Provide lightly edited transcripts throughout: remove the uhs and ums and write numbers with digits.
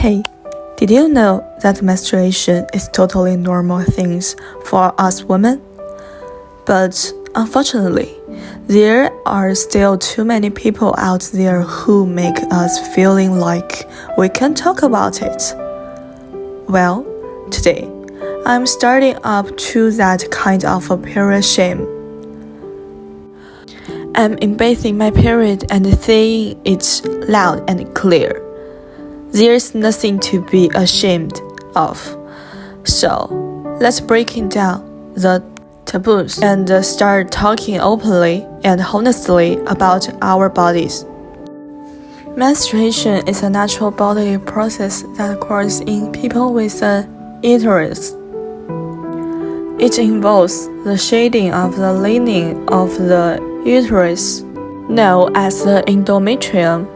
Hey, did you know that menstruation is totally normal things for us women? But unfortunately, there are still too many people out there who make us feeling like we can't talk about it. Well, today, I'm starting up to that kind of a period shame. I'm embracing my period and saying it loud and clear. There's nothing to be ashamed of. So, let's break it down the taboos and start talking openly and honestly about our bodies. Menstruation is a natural bodily process that occurs in people with an uterus. It involves the shedding of the lining of the uterus, known as the endometrium,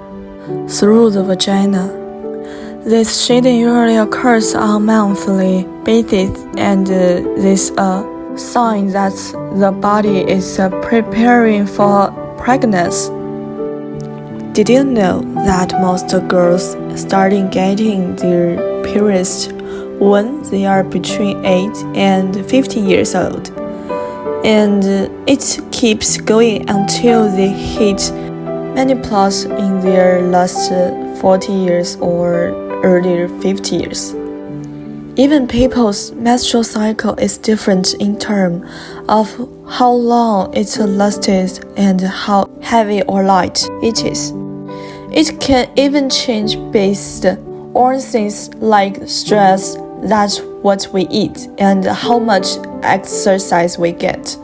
through the vagina. This shedding usually occurs on a monthly basis, and this is a sign that the body is preparing for pregnancy. Did you know that most girls starting getting their periods when they are between 8 and 15 years old? And it keeps going until they hit menopause in their last 40 years or earlier 50 years. Even people's menstrual cycle is different in terms of how long it lasts and how heavy or light it is. It can even change based on things like stress, that's what we eat, and how much exercise we get.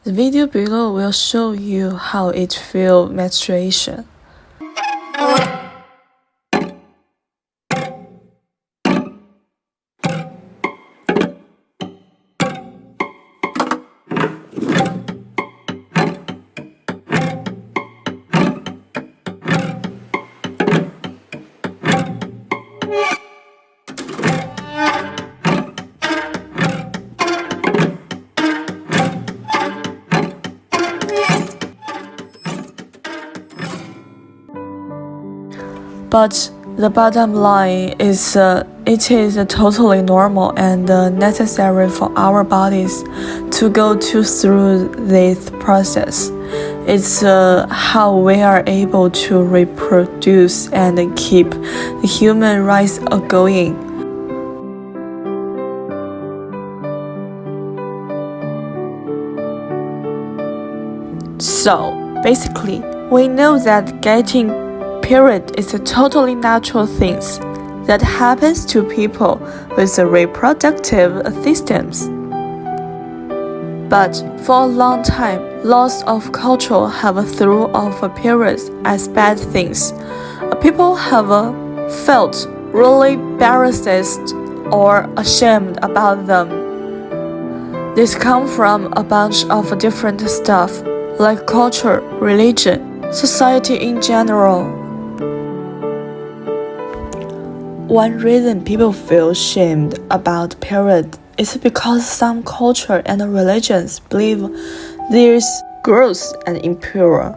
The video below will show you how it feels menstruation. But the bottom line is it is totally normal and necessary for our bodies to go through this process. It's how we are able to reproduce and keep the human race going. So, basically, we know that getting period is a totally natural thing that happens to people with reproductive systems. But for a long time, lots of culture have thought of periods as bad things. People have felt really embarrassed or ashamed about them. This comes from a bunch of different stuff, like culture, religion, society in general. One reason people feel shamed about period is because some culture and religions believe there's gross and impure.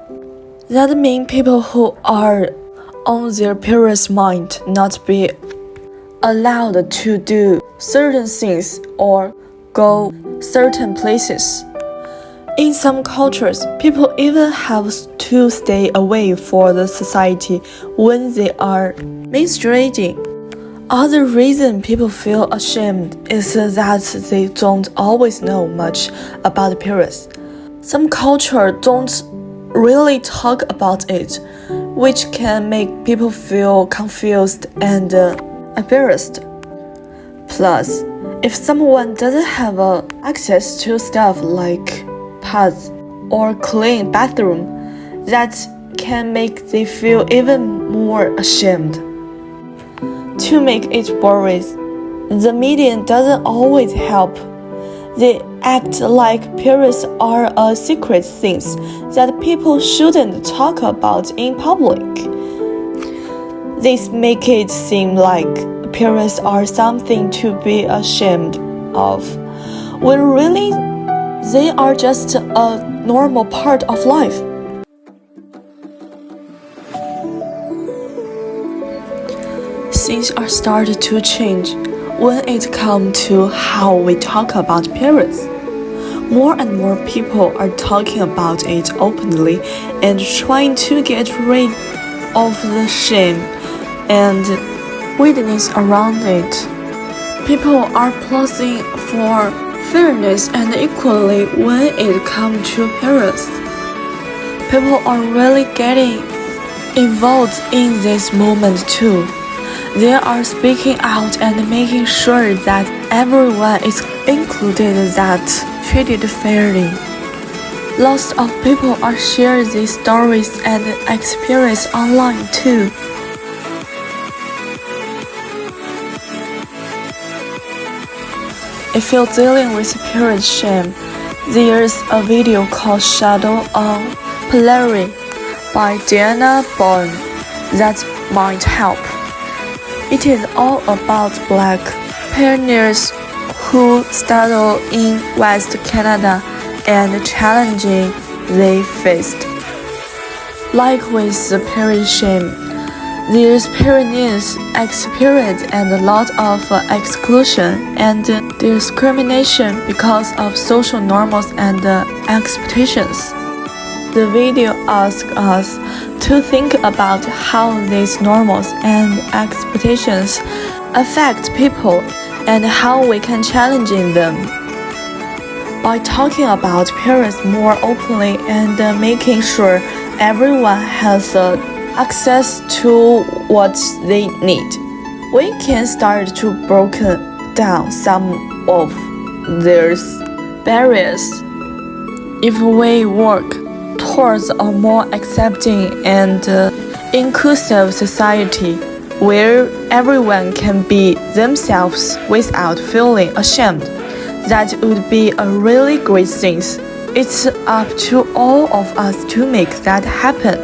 That means people who are on their periods might not be allowed to do certain things or go certain places. In some cultures, people even have to stay away from the society when they are menstruating. Other reason people feel ashamed is that they don't always know much about periods. Some cultures don't really talk about it, which can make people feel confused and embarrassed. Plus, if someone doesn't have access to stuff like pads or clean bathroom, that can make them feel even more ashamed. To make it worse, the media doesn't always help. They act like periods are a secret thing that people shouldn't talk about in public. This makes it seem like periods are something to be ashamed of, when really they are just a normal part of life. things are started to change when it comes to how we talk about periods. More and more people are talking about it openly and trying to get rid of the shame and weirdness around it. People are pulsing for fairness and equality when it comes to periods. People are really getting involved in this moment too. They are speaking out and making sure that everyone is included, that treated fairly. Lots of people are sharing these stories and experience online too. If you're dealing with period shame, there's a video called Shadow on Polari by Diana Bourne that might help. It is all about Black pioneers who settled in West Canada and the challenges they faced. Like with the period shame, there's pioneers experience and a lot of exclusion and discrimination because of social norms and expectations. The video asks us to think about how these norms and expectations affect people and how we can challenge them. By talking about periods more openly and making sure everyone has access to what they need, we can start to break down some of these barriers. If we work towards a more accepting and inclusive society where everyone can be themselves without feeling ashamed, that would be a really great thing. It's up to all of us to make that happen.